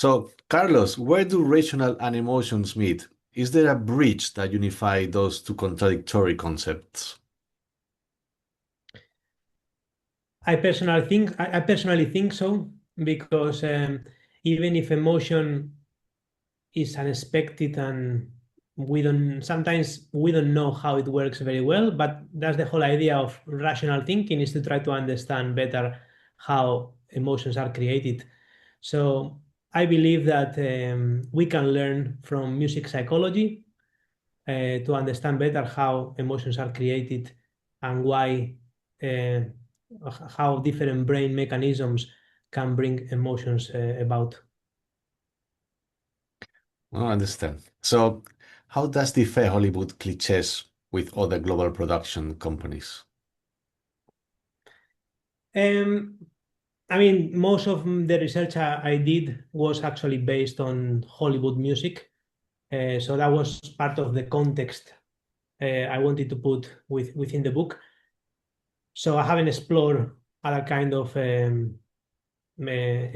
So, Carlos, where do rational and emotions meet? Is there a bridge that unifies those two contradictory concepts? I personally think so because even if emotion is unexpected and sometimes we don't know how it works very well, but that's the whole idea of rational thinking, is to try to understand better how emotions are created. So I believe that we can learn from music psychology to understand better how emotions are created and why uh, how different brain mechanisms can bring emotions about. I understand. So, how does differ Hollywood cliches with other global production companies? Um, I mean, most of the research I did was actually based on Hollywood music. So that was part of the context I wanted to put within the book. So I haven't explored other kind of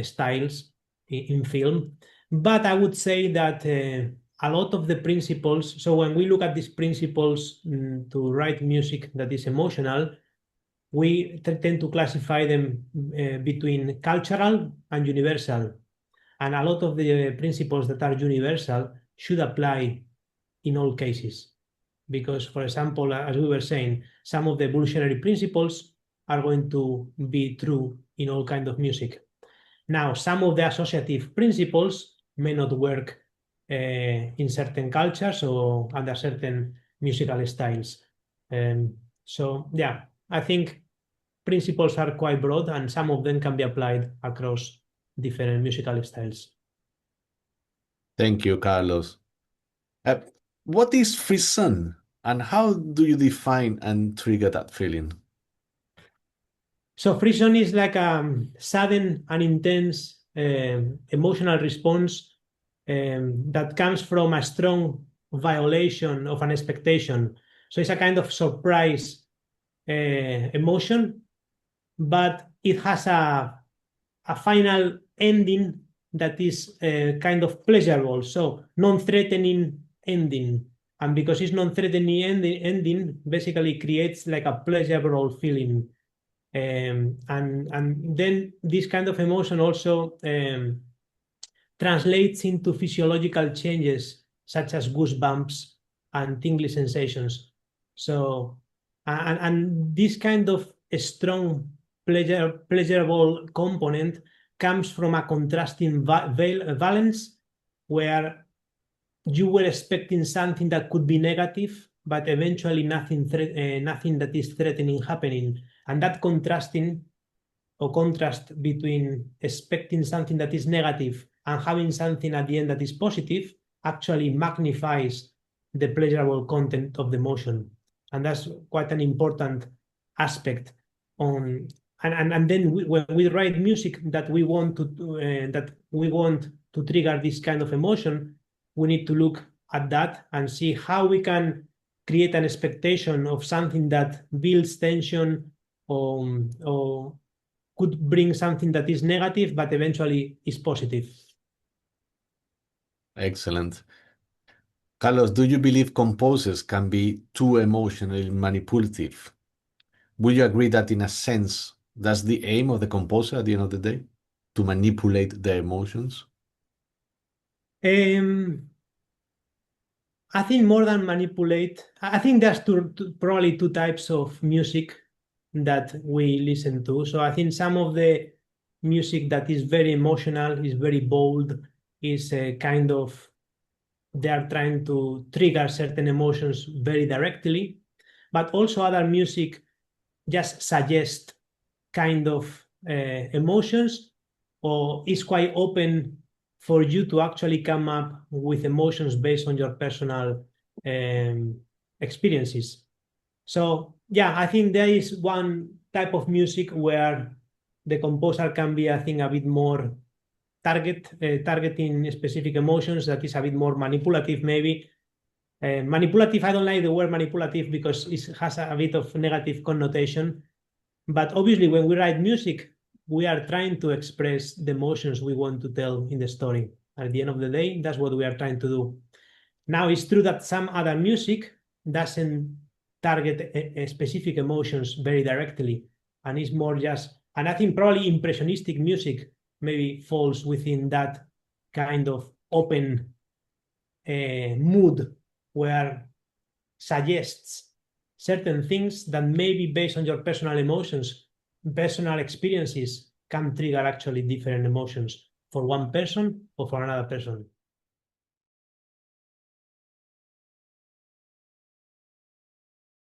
styles in film, but I would say that a lot of the principles. So when we look at these principles to write music that is emotional, we tend to classify them between cultural and universal. And a lot of the principles that are universal should apply in all cases. Because, for example, as we were saying, some of the evolutionary principles are going to be true in all kind of music. Now, some of the associative principles may not work in certain cultures or under certain musical styles. So, yeah, I think principles are quite broad and some of them can be applied across different musical styles. Thank you, Carlos. Uh, what is frisson and how do you define and trigger that feeling? So frisson is like a sudden and intense emotional response that comes from a strong violation of an expectation. So it's a kind of surprise emotion, but it has a final ending that is kind of pleasurable, so non-threatening ending. And because it's non-threatening ending basically creates like a pleasurable feeling. And then this kind of emotion also translates into physiological changes such as goosebumps and tingly sensations. So, and this kind of strong pleasurable component comes from a contrasting valence where you were expecting something that could be negative, but eventually nothing that is threatening happening. And that contrasting or contrast between expecting something that is negative and having something at the end that is positive actually magnifies the pleasurable content of the emotion. And that's quite an important aspect on and then when we write music that we want to trigger this kind of emotion, we need to look at that and see how we can create an expectation of something that builds tension or could bring something that is negative, but eventually is positive. Excellent. Carlos, do you believe composers can be too emotionally manipulative? Would you agree that, in a sense, that's the aim of the composer at the end of the day? To manipulate their emotions? Um, I think more than manipulate, I think there's probably two types of music that we listen to. So I think some of the music that is very emotional, is very bold, is a kind of they are trying to trigger certain emotions very directly, but also other music just suggest kind of emotions or is quite open for you to actually come up with emotions based on your personal um, experiences. So yeah, I think there is one type of music where the composer can be, I think, a bit more targeting specific emotions, that is a bit more manipulative maybe. Manipulative, I don't like the word manipulative because it has a bit of negative connotation. But obviously, when we write music, we are trying to express the emotions we want to tell in the story. At the end of the day, that's what we are trying to do. Now, it's true that some other music doesn't target a specific emotions very directly, and it's more just, and I think probably impressionistic music maybe falls within that kind of open mood where suggests certain things that maybe based on your personal emotions, personal experiences can trigger actually different emotions for one person or for another person.